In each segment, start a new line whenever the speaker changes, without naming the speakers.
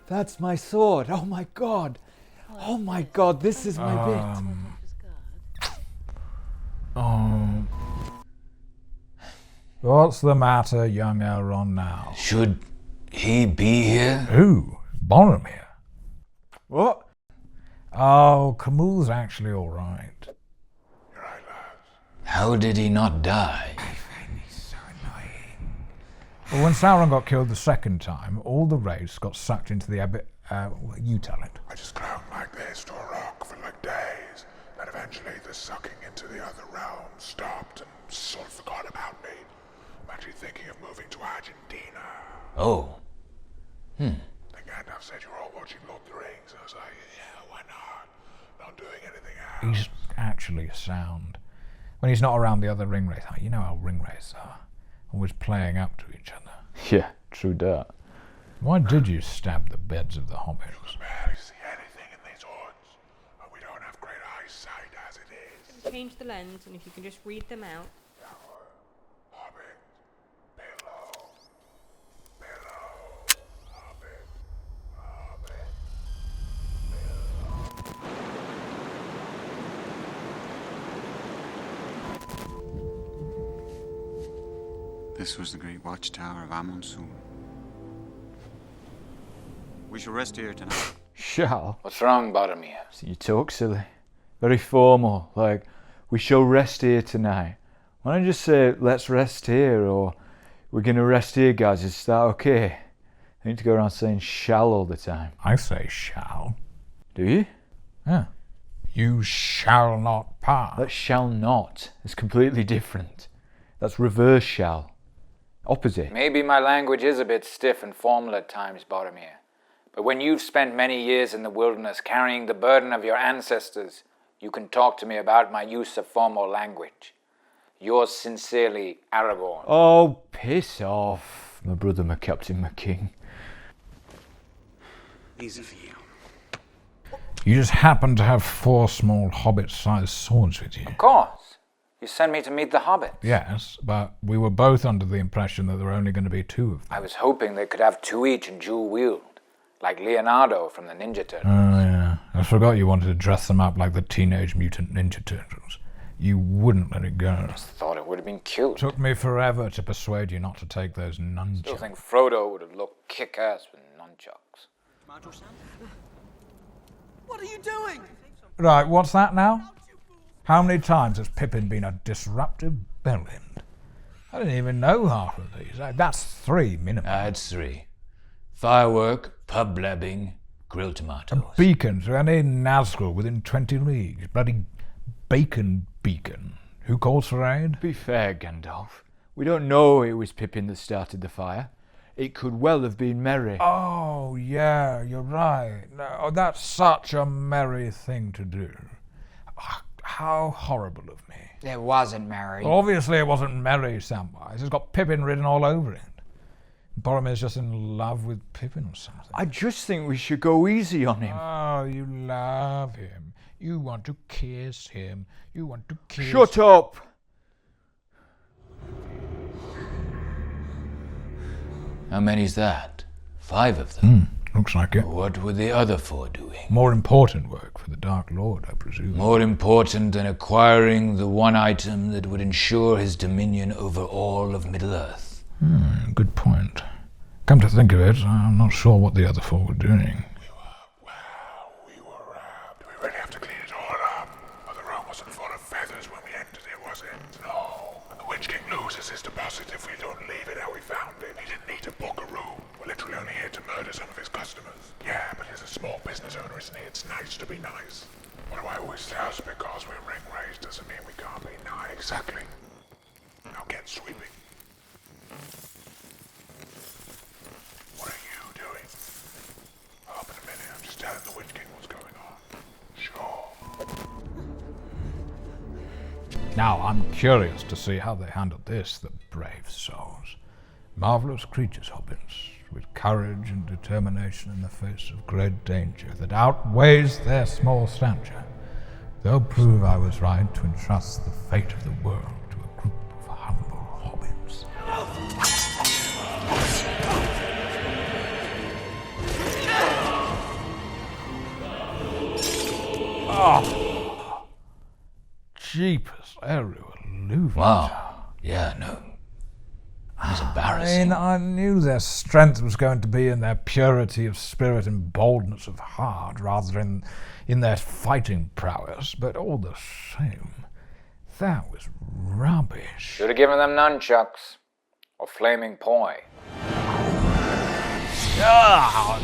That's my sword. Oh my god. Oh my god, this is my bit.
What's the matter, young Elrond, now?
Should he be here?
Who? Boromir?
What?
Oh, Camille's actually all right.
You're right, lads.
How did he not die?
He's so annoying.
Well, when Sauron got killed the second time, all the race got sucked into the abyss. You tell it.
I just clung like this to a rock for like days. Then eventually the sucking into the other realm stopped and sort of forgot about me. I'm actually thinking of moving to Argentina.
Oh.
Then Gandalf said you were all watching Lord of the Rings. I was like, yeah, why not? Not doing anything else.
He's actually sound. When he's not around the other ring wraiths, you know how ring wraiths are. Always playing up to each other.
Yeah, true that.
Why did you stab the beds of the hobbits?
You can barely see anything in these woods. But we don't have great eyesight as it is.
Change the lens, and if you can just read them out.
Hobbit, pillow, hobbit, hobbit, pillow.
This was the great watchtower of Amonsul. We shall rest here tonight.
Shall?
What's wrong, Boromir?
So you talk silly. Very formal, like, we shall rest here tonight. Why don't you just say, let's rest here, or we're gonna rest here, guys, is that okay? I need to go around saying shall all the time.
I say shall.
Do you?
Yeah. You shall not pass.
That's shall not. It's completely different. That's reverse shall. Opposite.
Maybe my language is a bit stiff and formal at times, Boromir. But when you've spent many years in the wilderness carrying the burden of your ancestors, you can talk to me about my use of formal language. Yours sincerely, Aragorn.
Oh, piss off. My brother, my captain, my king.
Easy for you.
You just happen to have 4 small hobbit-sized swords with you.
Of course. You sent me to meet the hobbits.
Yes, but we were both under the impression that there were only going to be 2 of them.
I was hoping they could have 2 each and dual wield, like Leonardo from the Ninja Turtles.
Oh, yeah. I forgot you wanted to dress them up like the Teenage Mutant Ninja Turtles. You wouldn't let it go.
Thought it would have been cute.
Took me forever to persuade you not to take those nunchucks.
Still think Frodo would have looked kick-ass with nunchucks.
What are you doing?
Right, what's that now? How many times has Pippin been a disruptive bellend? I didn't even know half of these. That's 3 minimum.
That's 3. Firework, pub blabbing, grilled tomatoes.
A beacon to any Nazgul within 20 leagues. Bloody bacon beacon. Who calls for aid?
Be fair, Gandalf. We don't know it was Pippin that started the fire. It could well have been Merry.
Oh, yeah, you're right. No, that's such a merry thing to do. How horrible of me.
It wasn't Merry.
Obviously it wasn't Merry, Samwise. It's got Pippin written all over it. Boromir's just in love with Pippin or something.
I just think we should go easy on him.
Oh, you love him. You want to kiss him. You want to kiss
Shut up!
How many's that? 5 of them.
Looks like it.
What were the other 4 doing?
More important work for the Dark Lord, I presume.
More important than acquiring the one item that would ensure his dominion over all of Middle-earth.
Good point. Come to think of it, I'm not sure what the other 4 were doing.
We were robbed. Do we really have to clean it all up? Well, the room wasn't full of feathers when we entered it, was it? No. And the Witch King loses his deposit if we don't leave it how we found it. He didn't need to book a room. We're literally only here to murder some of his customers. Yeah, but he's a small business owner, isn't he? It's nice to be nice. What do I always say? Just because we're ring raised doesn't mean we can't be nice. Exactly. Now get sweeping. What are you doing? Up in a minute. I'm just telling the Witch King what's going on. Sure.
Now, I'm curious to see how they handled this, the brave souls. Marvellous creatures, hobbits, with courage and determination in the face of great danger that outweighs their small stature. They'll prove I was right to entrust the fate of the world to a group of humble hobbits. Oh, jeepers, Eru.
Wow. Yeah, no. It was embarrassing.
I knew their strength was going to be in their purity of spirit and boldness of heart, rather than in their fighting prowess, but all the same, that was rubbish.
Should have given them nunchucks. Or flaming poi.
Ah,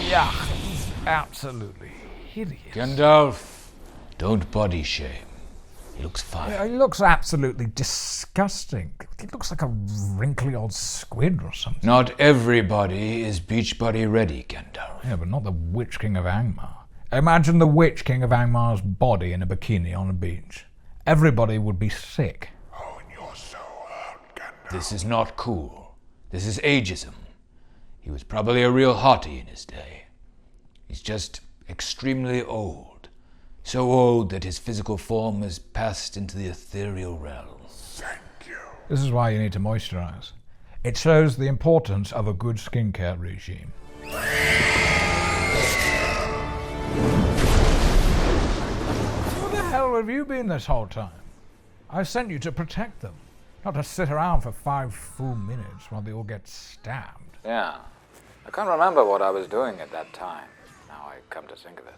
yuck, it's absolutely hideous.
Gandalf, don't body shame. He looks fine.
Yeah, he looks absolutely disgusting. He looks like a wrinkly old squid or something.
Not everybody is beach body ready, Gandalf.
Yeah, but not the Witch King of Angmar. Imagine the Witch King of Angmar's body in a bikini on a beach. Everybody would be sick.
Oh, and you're so hurt, Gandalf.
This is not cool. This is ageism. He was probably a real hottie in his day. He's just extremely old. So old that his physical form has passed into the ethereal realms.
Thank you.
This is why you need to moisturize. It shows the importance of a good skincare regime. Where the hell have you been this whole time? I sent you to protect them, not to sit around for 5 full minutes while they all get stabbed.
Yeah. I can't remember what I was doing at that time. Now I come to think of it.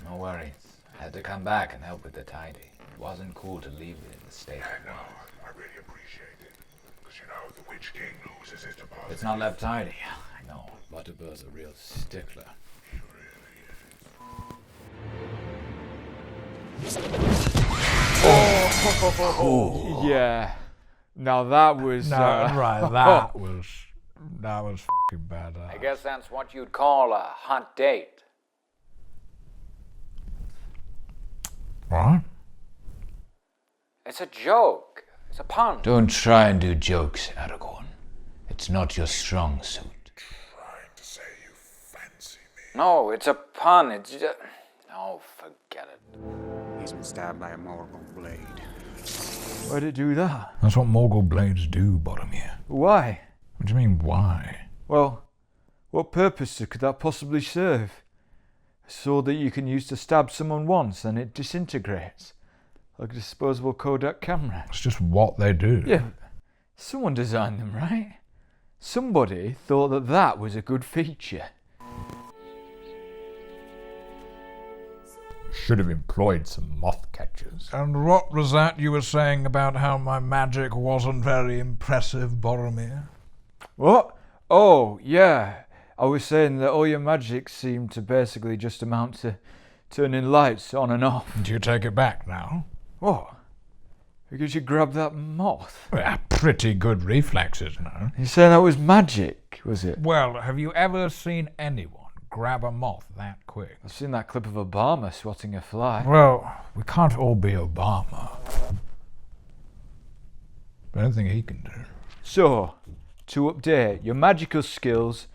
No worries. I had to come back and help with the tidy. It wasn't cool to leave it in the state it
No,
was.
I really appreciate it. Because, you know, the Witch King loses his deposit.
It's not left tidy. I know. Butterbird's a real stickler.
He really is.
Yeah. Now that was...
That was fucking badass.
I guess that's what you'd call a hot date.
What?
It's a joke. It's a pun.
Don't try and do jokes, Aragorn. It's not your strong suit.
Trying to say you fancy me.
No, it's a pun. It's just... Oh, forget it.
He's been stabbed by a Morgul blade.
Why'd it do that?
That's what Morgul blades do, Boromir.
Why?
What do you mean, why?
Well, what purpose could that possibly serve? A sword that you can use to stab someone once and it disintegrates. Like a disposable Kodak camera.
It's just what they do.
Yeah, someone designed them, right? Somebody thought that that was a good feature.
Should have employed some moth catchers. And what was that you were saying about how my magic wasn't very impressive, Boromir?
What? Oh, yeah. I was saying that all your magic seemed to basically just amount to turning lights on and off.
Do you take it back now?
What? Because you grabbed that moth?
Well, pretty good reflexes, no?
You're saying that was magic, was it?
Well, have you ever seen anyone grab a moth that quick?
I've seen that clip of Obama swatting a fly.
Well, we can't all be Obama. But anything he can do.
So, to update, your magical skills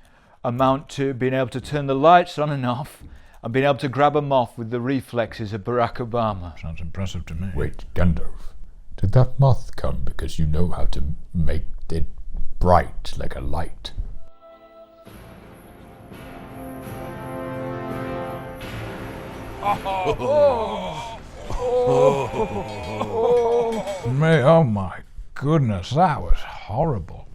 amount to being able to turn the lights on and off and being able to grab a moth with the reflexes of Barack Obama.
Sounds impressive to me.
Wait, Gandalf, did that moth come because you know how to make it bright like a light?
Oh my goodness, that was horrible.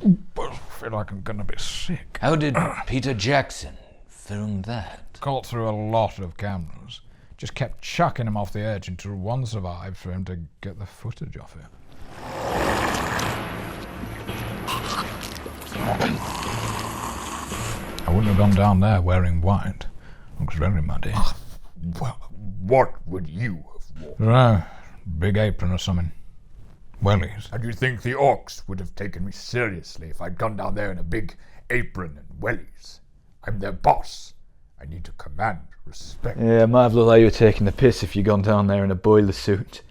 I feel like I'm gonna be sick.
How did Peter Jackson film that?
Caught through a lot of cameras. Just kept chucking him off the edge until one survived for him to get the footage off it. I wouldn't have gone down there wearing white. Looks very muddy.
Well, what would you have worn?
Right, big apron or something. Wellies.
And you think the orcs would have taken me seriously if I'd gone down there in a big apron and wellies? I'm their boss. I need to command respect.
Yeah, it might have looked like you were taking the piss if you'd gone down there in a boiler suit.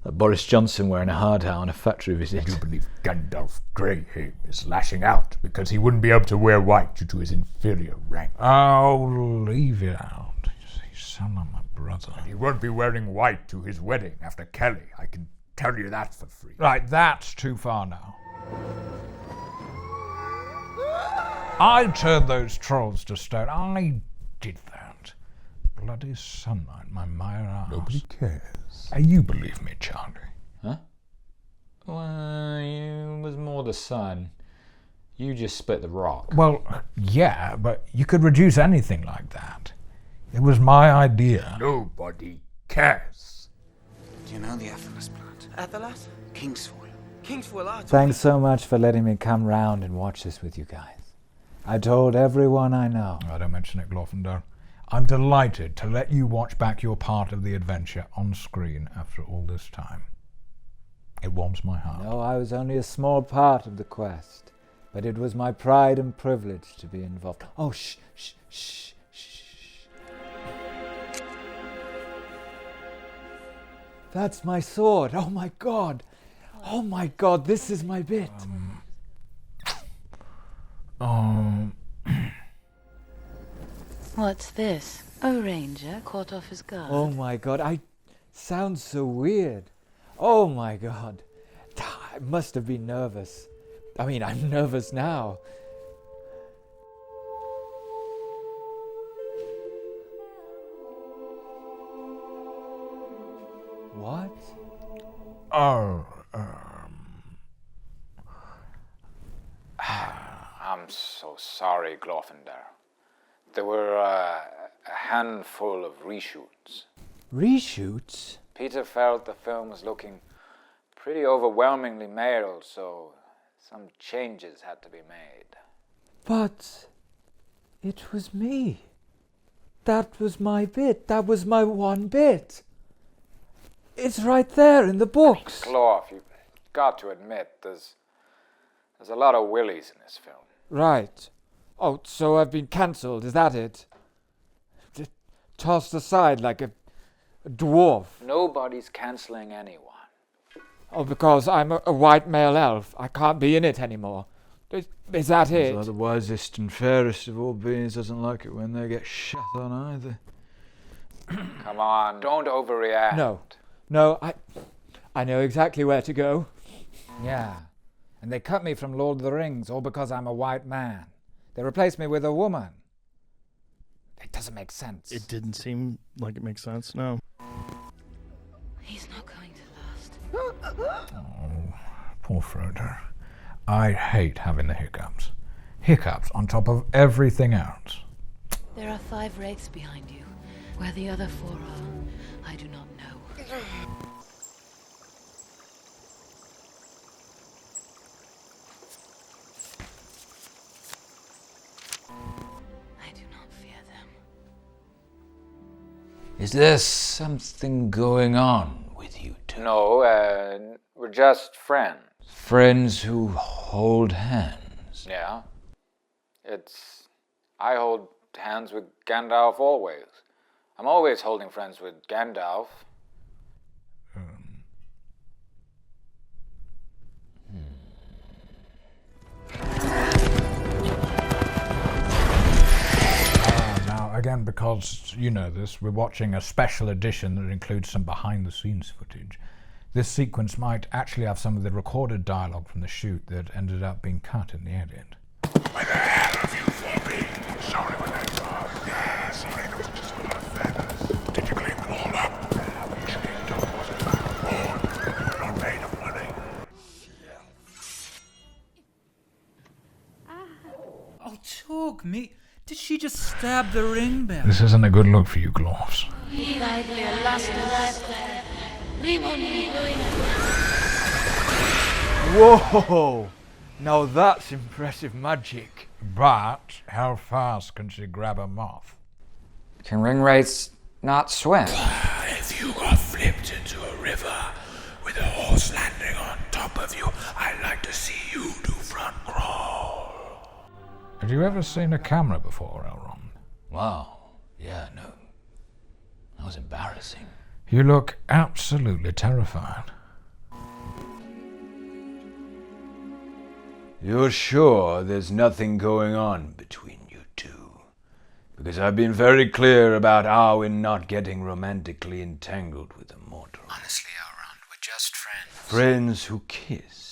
Like Boris Johnson wearing a hard hat on a factory visit.
I do believe Gandalf Greyhaim is lashing out because he wouldn't be able to wear white due to his inferior rank.
Oh, leave it out. You sound like my brother.
He won't be wearing white to his wedding after Kelly. I can tell you that for free.
Right, that's too far now. I turned those trolls to stone. I did that. bloody sunlight, my mire ass.
Nobody cares.
You believe me, Charlie.
Huh? Well, it was more the sun. You just split the rock.
Well, yeah, but you could reduce anything like that. It was my idea.
Nobody cares.
Do you know the Athelas plant? Athelas? Kingsfoil. Kingsfoil art.
Thanks so much for letting me come round and watch this with you guys. I told everyone I know.
I don't mention it, Glorfindel. I'm delighted to let you watch back your part of the adventure on screen after all this time. It warms my heart.
No, I was only a small part of the quest, but it was my pride and privilege to be involved. Oh, shh, shh, shh, shh. That's my sword. Oh my God. Oh my God, this is my bit.
What's this? A ranger caught off his guard.
Oh my God, I sound so weird. Oh my God. I must have been nervous. I mean, I'm nervous now. What?
Oh,
I'm so sorry, Glorfindel. There were a handful of reshoots.
Reshoots?
Peter felt the film was looking pretty overwhelmingly male, so some changes had to be made.
But it was me. That was my bit. That was my one bit. It's right there in the books.
Glorf, you've got to admit there's a lot of willies in this film.
Right. Oh, so I've been cancelled, is that it? Tossed aside like a dwarf.
Nobody's cancelling anyone.
Oh, because I'm a white male elf. I can't be in it anymore. Is that it?
The wisest and fairest of all beings doesn't like it when they get shat on either.
Come on, don't overreact.
No, I know exactly where to go. Yeah, and they cut me from Lord of the Rings all because I'm a white man. They replaced me with a woman. It doesn't make sense.
It didn't seem like it makes sense, no.
He's not going to last.
oh, poor Frodo. I hate having the hiccups. Hiccups on top of everything else.
There are 5 wraiths behind you. Where the other 4 are, I do not know. I do not fear them.
Is there something going on with you two? No, we're just friends.
Friends who hold hands.
Yeah. I hold hands with Gandalf always. I'm always holding friends with Gandalf.
Now, again, because you know this, we're watching a special edition that includes some behind-the-scenes footage. This sequence might actually have some of the recorded dialogue from the shoot that ended up being cut in the edit.
Where the hell have you for me? Sorry when that's off. Yeah, sorry, there was just a lot of feathers. Did you clean them all up? Which kingdom wasn't born? You're not made of money.
Oh, Tug, me. Did she just stab the ring bell?
This isn't a good look for you, Glorfs.
Whoa! Now that's impressive magic.
But how fast can she grab a moth?
Can ring wraiths not swim?
If you got flipped into a river with a horse landing on top of you, I'd like to see you do front crawl.
Have you ever seen a camera before, Elrond?
Wow. Yeah, no. That was embarrassing.
You look absolutely terrified.
You're sure there's nothing going on between you two? Because I've been very clear about Arwen not getting romantically entangled with a mortal.
Honestly, Elrond, we're just friends.
Friends who kiss.